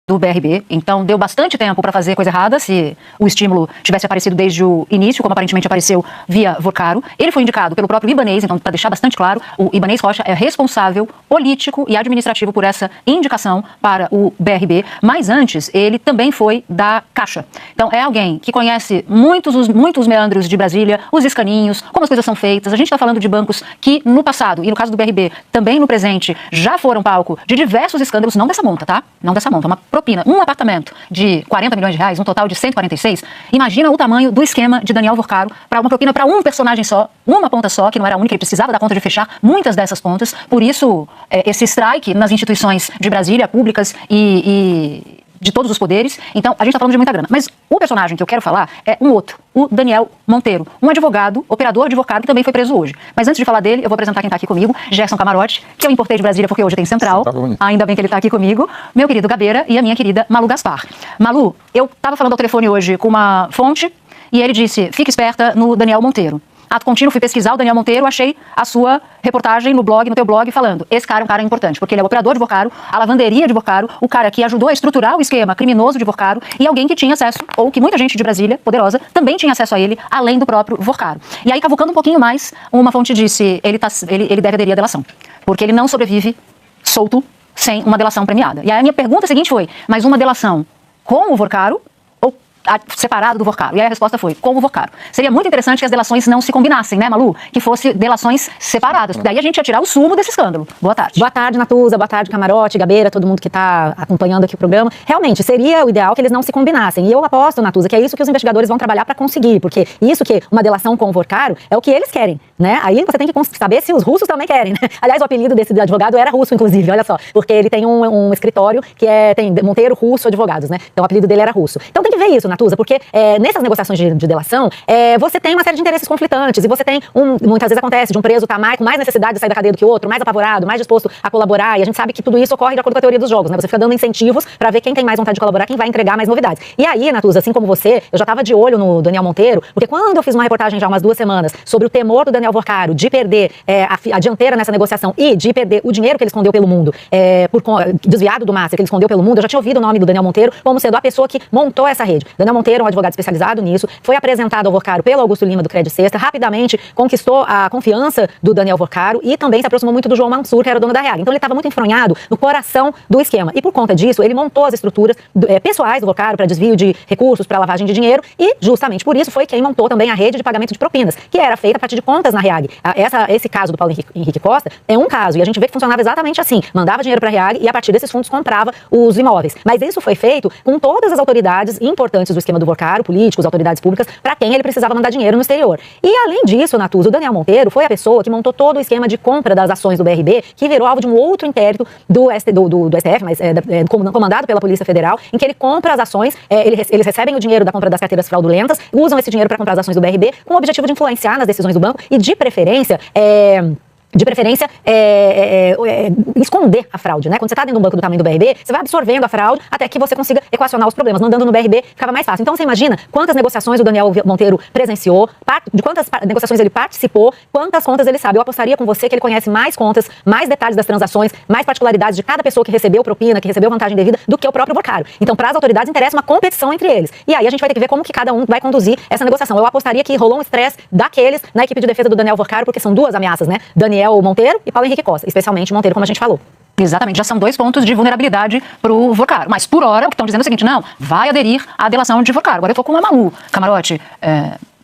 do BRB, então deu bastante tempo para fazer coisa errada, se o estímulo tivesse aparecido desde o início, como aparentemente apareceu via Vorcaro. Ele foi indicado pelo próprio Ibanez, então para deixar bastante claro, o Ibanez Rocha é responsável político e administrativo por essa indicação para o BRB, mas antes ele também foi da Caixa. Então é alguém que conhece muitos meandros de Brasília, os escaninhos, como as coisas são feitas. A gente está falando de bancos que no passado, e no caso do BRB, também no presente, já foram palco de diversos escândalos, não dessa monta, tá? Não dessa monta, uma propina, um apartamento de 40 milhões de reais, um total de 146, imagina o tamanho do esquema de Daniel Vorcaro para uma propina para um personagem só, uma ponta só, que não era a única, ele precisava dar conta de fechar muitas dessas pontas, por isso esse strike nas instituições de Brasília, públicas e de todos os poderes. Então, a gente está falando de muita grana. Mas o personagem que eu quero falar é um outro, o Daniel Monteiro, um advogado, operador de Vorcaro, que também foi preso hoje. Mas antes de falar dele, eu vou apresentar quem está aqui comigo, Gerson Camarote, que eu importei de Brasília porque hoje tem Central. Ainda bem que ele está aqui comigo. Meu querido Gabeira e a minha querida Malu Gaspar. Malu, eu estava falando ao telefone hoje com uma fonte e ele disse, fique esperta no Daniel Monteiro. Ato contínuo, fui pesquisar o Daniel Monteiro, achei a sua reportagem no teu blog, falando, esse cara é um cara importante, porque ele é o operador de Vorcaro, a lavanderia de Vorcaro, o cara que ajudou a estruturar o esquema criminoso de Vorcaro e alguém que tinha acesso, ou que muita gente de Brasília, poderosa, também tinha acesso a ele, além do próprio Vorcaro. E aí, cavucando um pouquinho mais, uma fonte disse, ele deve aderir à delação, porque ele não sobrevive solto sem uma delação premiada. E aí a minha pergunta seguinte foi, mas uma delação com o Vorcaro separado do Vorcaro? E aí a resposta foi, como Vorcaro. Seria muito interessante que as delações não se combinassem, né, Malu? Que fosse delações separadas. Daí a gente ia tirar o sumo desse escândalo. Boa tarde. Boa tarde, Natuza. Boa tarde, Camarote, Gabeira, todo mundo que está acompanhando aqui o programa. Realmente, seria o ideal que eles não se combinassem. E eu aposto, Natuza, que é isso que os investigadores vão trabalhar para conseguir, porque isso que uma delação com o Vorcaro é o que eles querem, né? Aí você tem que saber se os russos também querem, né? Aliás, o apelido desse advogado era russo, inclusive, olha só, porque ele tem um escritório que tem Monteiro Russo Advogados, né? Então o apelido dele era russo. Então tem que ver isso, Natuza, porque nessas negociações de delação, você tem uma série de interesses conflitantes e você tem, muitas vezes acontece, de um preso estar com mais necessidade de sair da cadeia do que o outro, mais apavorado, mais disposto a colaborar, e a gente sabe que tudo isso ocorre de acordo com a teoria dos jogos, né? Você fica dando incentivos para ver quem tem mais vontade de colaborar, quem vai entregar mais novidades. E aí, Natuza, assim como você, eu já estava de olho no Daniel Monteiro, porque quando eu fiz uma reportagem já há umas 2 semanas sobre o temor do Daniel Vorcaro de perder a dianteira nessa negociação e de perder o dinheiro que ele escondeu pelo mundo, desviado do Massa, que ele escondeu pelo mundo, eu já tinha ouvido o nome do Daniel Monteiro como sendo a pessoa que montou essa rede. Daniel Monteiro é um advogado especializado nisso, foi apresentado ao Vorcaro pelo Augusto Lima do Crédito Sexta, rapidamente conquistou a confiança do Daniel Vorcaro e também se aproximou muito do João Mansur, que era o dono da Reag. Então ele estava muito enfronhado no coração do esquema. E por conta disso, ele montou as estruturas pessoais do Vorcaro para desvio de recursos, para lavagem de dinheiro e justamente por isso foi quem montou também a rede de pagamento de propinas, que era feita a partir de contas na Reag. Esse caso do Paulo Henrique Costa é um caso e a gente vê que funcionava exatamente assim. Mandava dinheiro para a Reag e a partir desses fundos comprava os imóveis. Mas isso foi feito com todas as autoridades importantes do esquema do Vorcaro, políticos, autoridades públicas, para quem ele precisava mandar dinheiro no exterior. E além disso, Natuza, o Daniel Monteiro foi a pessoa que montou todo o esquema de compra das ações do BRB, que virou alvo de um outro inquérito do STF, mas comandado pela Polícia Federal, em que ele compra as ações, eles recebem o dinheiro da compra das carteiras fraudulentas, usam esse dinheiro para comprar as ações do BRB, com o objetivo de influenciar nas decisões do banco e, de preferência, esconder a fraude, né? Quando você está dentro de um banco do tamanho do BRB, você vai absorvendo a fraude até que você consiga equacionar os problemas. Mandando no BRB ficava mais fácil. Então você imagina quantas negociações o Daniel Monteiro presenciou, de quantas negociações ele participou, quantas contas ele sabe. Eu apostaria com você que ele conhece mais contas, mais detalhes das transações, mais particularidades de cada pessoa que recebeu propina, que recebeu vantagem devida, do que o próprio Vorcaro. Então, para as autoridades interessa uma competição entre eles. E aí a gente vai ter que ver como que cada um vai conduzir essa negociação. Eu apostaria que rolou um estresse daqueles na equipe de defesa do Daniel Vorcaro, porque são 2 ameaças, né? Daniel Monteiro e Paulo Henrique Costa, especialmente Monteiro, como a gente falou. Exatamente, já são 2 pontos de vulnerabilidade para o Vorcaro. Mas por hora, o que estão dizendo é o seguinte, não, vai aderir à delação de Vorcaro. Agora eu tô com a Malu, Camarote,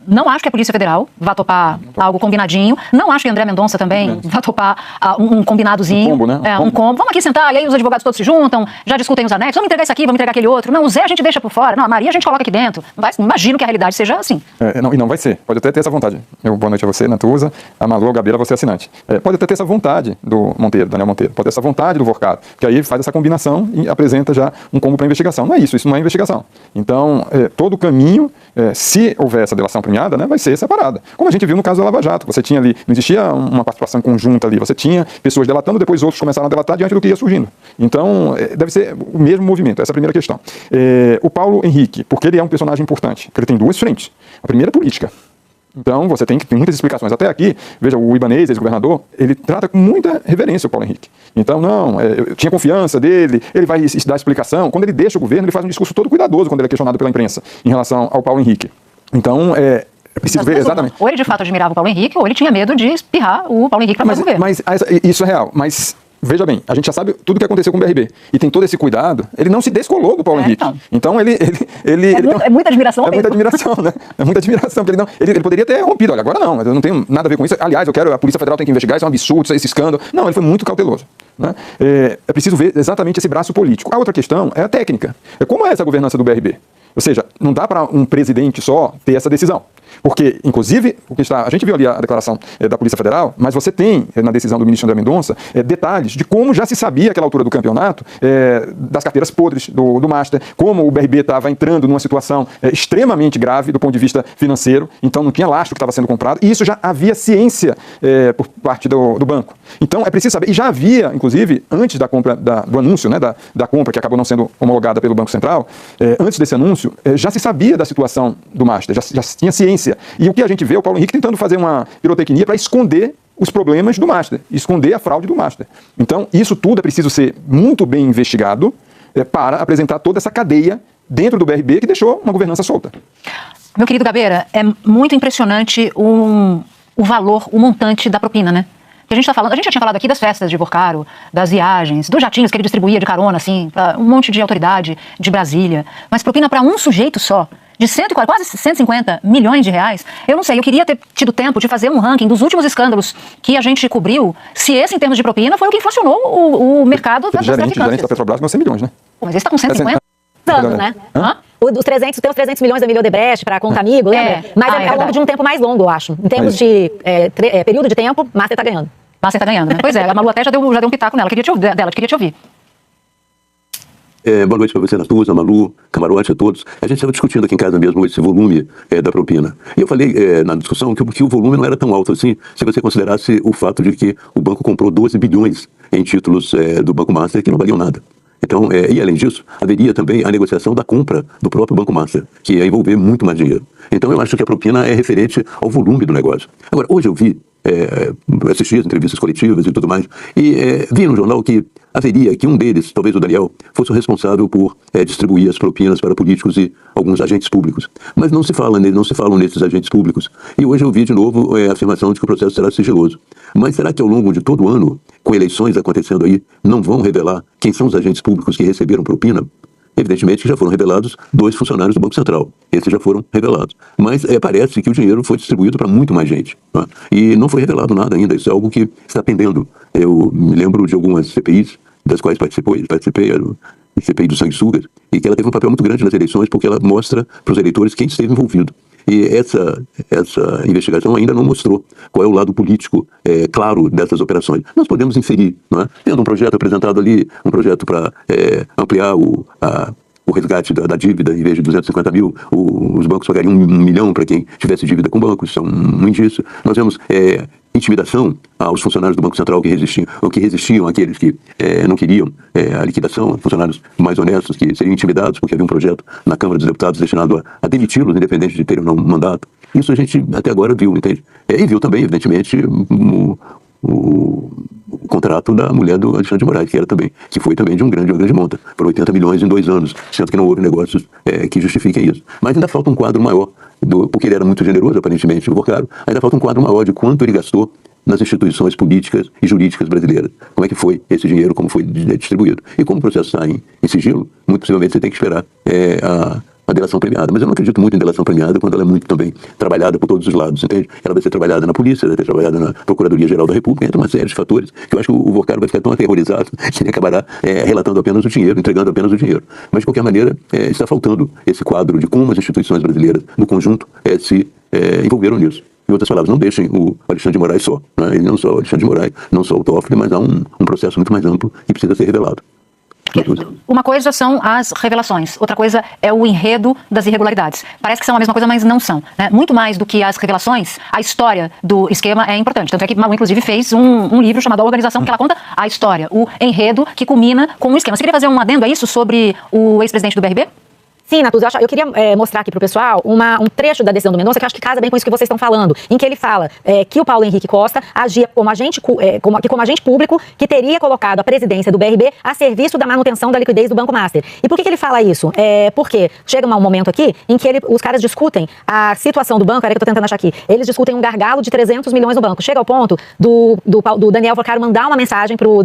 não acho que a Polícia Federal vá topar algo combinadinho. Não acho que André Mendonça também vá topar um combinadozinho. Um combo, né? Um combo. Vamos aqui sentar, e aí os advogados todos se juntam, já discutem os anexos. Vamos entregar isso aqui, vamos entregar aquele outro. Não, o Zé a gente deixa por fora. Não, a Maria a gente coloca aqui dentro. Imagino que a realidade seja assim. E não vai ser. Pode até ter essa vontade. Boa noite a você, Natuza, a Malu, a Gabeira, você assinante. Pode até ter essa vontade do Monteiro, Daniel Monteiro. Pode ter essa vontade do Vorcaro. Porque aí faz essa combinação e apresenta já um combo para investigação. Não é isso não é investigação. Então, todo o caminho, se houver essa delação premiada, né, vai ser separado. Como a gente viu no caso da Lava Jato, você tinha ali, não existia uma participação conjunta ali, você tinha pessoas delatando, depois outros começaram a delatar diante do que ia surgindo. Então, deve ser o mesmo movimento, essa é a primeira questão. O Paulo Henrique, porque ele é um personagem importante, porque ele tem 2 frentes. A primeira é política. Então, você tem muitas explicações. Até aqui, veja, o Ibanez, ex-governador, ele trata com muita reverência o Paulo Henrique. Então, não, eu tinha confiança dele, ele vai dar explicação. Quando ele deixa o governo, ele faz um discurso todo cuidadoso quando ele é questionado pela imprensa em relação ao Paulo Henrique. Então, é preciso ver exatamente. Ou ele de fato admirava o Paulo Henrique, ou ele tinha medo de espirrar o Paulo Henrique para fazer o governo. Mas isso é real. Mas veja bem, a gente já sabe tudo o que aconteceu com o BRB. E tem todo esse cuidado. Ele não se descolou do Paulo Henrique. Então é muita admiração. É muita admiração, né? É muita admiração. Porque ele poderia ter rompido. Olha, agora não, eu não tenho nada a ver com isso. Aliás, a Polícia Federal tem que investigar, isso é um absurdo, esse escândalo. Não, ele foi muito cauteloso. Né? É preciso ver exatamente esse braço político. A outra questão é a técnica. Como é essa governança do BRB? Ou seja, não dá para um presidente só ter essa decisão. Porque, inclusive, a gente viu ali a declaração da Polícia Federal, mas você tem, na decisão do ministro André Mendonça, detalhes de como já se sabia àquela altura do campeonato, das carteiras podres do Master, como o BRB estava entrando numa situação extremamente grave do ponto de vista financeiro, então não tinha lastro que estava sendo comprado, e isso já havia ciência por parte do banco. Então é preciso saber, e já havia, inclusive, antes da compra, do anúncio, né, da compra, que acabou não sendo homologada pelo Banco Central, antes desse anúncio, já se sabia da situação do Master, já tinha ciência. E o que a gente vê é o Paulo Henrique tentando fazer uma pirotecnia para esconder os problemas do Master, esconder a fraude do Master. Então, isso tudo é preciso ser muito bem investigado para apresentar toda essa cadeia dentro do BRB que deixou uma governança solta. Meu querido Gabeira, é muito impressionante o valor, o montante da propina, né? Que a gente já tinha falado aqui das festas de Vorcaro, das viagens, dos jatinhos que ele distribuía de carona, assim, para um monte de autoridade de Brasília. Mas propina para um sujeito só, de quase 150 milhões de reais. Eu não sei, eu queria ter tido tempo de fazer um ranking dos últimos escândalos que a gente cobriu, se esse, em termos de propina, foi o que inflacionou o mercado das traficantes. Gerente da Petrobras com 100 milhões, né? Pô, mas esse está com 150? Anos, né? Tem os 300 milhões da Emílio Odebrecht para conta amigo, lembra? Mas é ao longo de um tempo mais longo, eu acho. Em termos de período de tempo, Master está ganhando. Master está ganhando, né? Pois é, a Malu até já deu um pitaco nela. Queria te ouvir. Boa noite para você, Natuza, Malu, Camarote, a todos. A gente estava discutindo aqui em casa mesmo esse volume da propina. E eu falei na discussão que o volume não era tão alto assim, se você considerasse o fato de que o banco comprou 12 bilhões em títulos do Banco Master que não valiam nada. Então, e além disso, haveria também a negociação da compra do próprio Banco Master, que ia envolver muito mais dinheiro. Então, eu acho que a propina é referente ao volume do negócio. Agora, hoje eu vi, assisti as entrevistas coletivas e tudo mais, e vi no jornal que haveria que um deles, talvez o Daniel, fosse o responsável por distribuir as propinas para políticos e alguns agentes públicos. Mas não se falam nesses agentes públicos. E hoje eu vi de novo a afirmação de que o processo será sigiloso. Mas será que ao longo de todo o ano, com eleições acontecendo aí, não vão revelar quem são os agentes públicos que receberam propina? Evidentemente que já foram revelados 2 funcionários do Banco Central. Esses já foram revelados. Mas parece que o dinheiro foi distribuído para muito mais gente. Né? E não foi revelado nada ainda. Isso é algo que está pendendo. Eu me lembro de algumas CPIs, das quais participei, a CPI do sanguessugas, e que ela teve um papel muito grande nas eleições, porque ela mostra para os eleitores quem esteve envolvido. E essa investigação ainda não mostrou qual é o lado político claro dessas operações. Nós podemos inferir, não é? Tendo um projeto apresentado ali, um projeto para ampliar o resgate da dívida, em vez de 250 mil, os bancos pagariam 1 milhão para quem tivesse dívida com bancos, isso é um indício. Nós vemos intimidação aos funcionários do Banco Central que resistiam àqueles que não queriam a liquidação, funcionários mais honestos que seriam intimidados porque havia um projeto na Câmara dos Deputados destinado a demiti-los, independente de terem ou não um mandato. Isso a gente até agora viu, entende? E viu também, evidentemente, o contrato da mulher do Alexandre de Moraes, que foi também de uma grande monta, por 80 milhões em 2 anos, sendo que não houve negócios que justifiquem isso. Mas ainda falta um quadro maior, porque ele era muito generoso, aparentemente, o Vorcaro, ainda falta um quadro maior de quanto ele gastou nas instituições políticas e jurídicas brasileiras. Como é que foi esse dinheiro, como foi distribuído. E como o processo está em sigilo, muito possivelmente você tem que esperar a delação premiada. Mas eu não acredito muito em delação premiada quando ela é muito também trabalhada por todos os lados, entende? Ela vai ser trabalhada na polícia, vai ser trabalhada na Procuradoria-Geral da República, entre uma série de fatores que eu acho que o Vorcaro vai ficar tão aterrorizado que ele acabará relatando apenas o dinheiro, entregando apenas o dinheiro. Mas, de qualquer maneira, está faltando esse quadro de como as instituições brasileiras, no conjunto, se envolveram nisso. Em outras palavras, não deixem o Alexandre de Moraes só. Né? Ele não só o Alexandre de Moraes, não só o Toffoli, mas há um processo muito mais amplo que precisa ser revelado. Uma coisa são as revelações, outra coisa é o enredo das irregularidades. Parece que são a mesma coisa, mas não são. Né? Muito mais do que as revelações, a história do esquema é importante. Tanto é que Malu, inclusive, fez um livro chamado A Organização, que ela conta a história, o enredo que culmina com o esquema. Você queria fazer um adendo a isso sobre o ex-presidente do BRB? Sim, Natuza, eu queria mostrar aqui para o pessoal um trecho da decisão do Mendonça que eu acho que casa bem com isso que vocês estão falando, em que ele fala que o Paulo Henrique Costa agia como agente público que teria colocado a presidência do BRB a serviço da manutenção da liquidez do Banco Master. E por que ele fala isso? Porque chega um momento aqui em que os caras discutem a situação do banco, era que eu estou tentando achar aqui, eles discutem um gargalo de 300 milhões no banco. Chega ao ponto do Daniel Vocaro mandar uma mensagem pro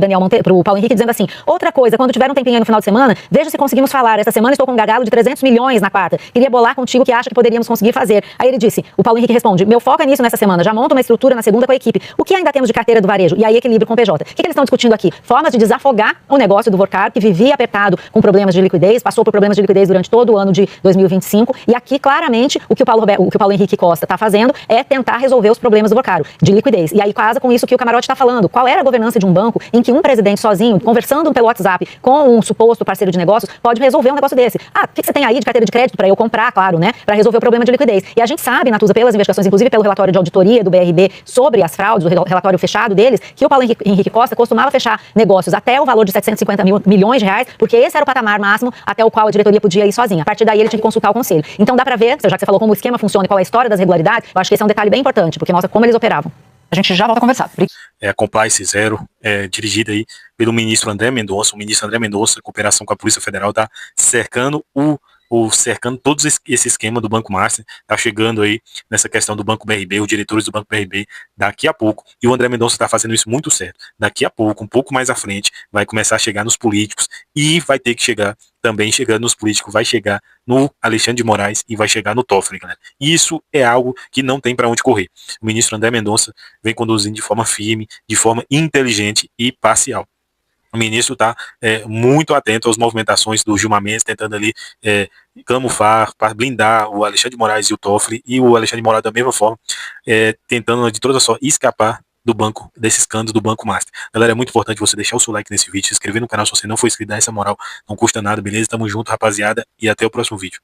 Paulo Henrique dizendo assim, outra coisa, quando tiver um tempinho aí no final de semana, veja se conseguimos falar, essa semana estou com um gargalo de 300 milhões na quarta. Queria bolar contigo o que acha que poderíamos conseguir fazer. Aí ele disse, o Paulo Henrique responde, meu foco é nisso nessa semana, já monto uma estrutura na segunda com a equipe. O que ainda temos de carteira do varejo? E aí equilíbrio com o PJ. O que eles estão discutindo aqui? Formas de desafogar o negócio do Vocaro, que vivia apertado com problemas de liquidez, passou por problemas de liquidez durante todo o ano de 2025. E aqui, claramente, o que o Paulo Henrique Costa está fazendo é tentar resolver os problemas do Vocaro, de liquidez. E aí casa com isso que o Camarote está falando. Qual era a governança de um banco em que um presidente sozinho, conversando pelo WhatsApp com um suposto parceiro de negócios, pode resolver um negócio desse? Ah, o que você tem aí de carteira de crédito para eu comprar, claro, né? Para resolver o problema de liquidez. E a gente sabe, Natuza, pelas investigações, inclusive pelo relatório de auditoria do BRB sobre as fraudes, o relatório fechado deles, que o Paulo Henrique Costa costumava fechar negócios até o valor de 750 milhões de reais, porque esse era o patamar máximo até o qual a diretoria podia ir sozinha. A partir daí ele tinha que consultar o conselho. Então dá para ver, já que você falou como o esquema funciona e qual é a história das irregularidades, eu acho que esse é um detalhe bem importante, porque mostra como eles operavam. A gente já volta a conversar. A Compliance Zero, dirigida aí pelo ministro André Mendonça. O ministro André Mendonça, em cooperação com a Polícia Federal, está cercando cercando todo esse esquema do Banco Master, está chegando aí nessa questão do Banco BRB, os diretores do Banco BRB, daqui a pouco, e o André Mendonça está fazendo isso muito certo, daqui a pouco, um pouco mais à frente, vai começar a chegar nos políticos, e vai ter que chegar, também chegando nos políticos, vai chegar no Alexandre de Moraes, e vai chegar no Toffoli, galera. Isso é algo que não tem para onde correr. O ministro André Mendonça vem conduzindo de forma firme, de forma inteligente e parcial. O ministro está muito atento às movimentações do Gilmar Mendes, tentando ali camuflar, para blindar o Alexandre de Moraes e o Toffoli, e o Alexandre de Moraes da mesma forma, tentando de toda sorte escapar do banco, desse escândalo do Banco Master. Galera, é muito importante você deixar o seu like nesse vídeo, se inscrever no canal se você não for inscrito, dá essa moral, não custa nada, beleza? Tamo junto, rapaziada, e até o próximo vídeo.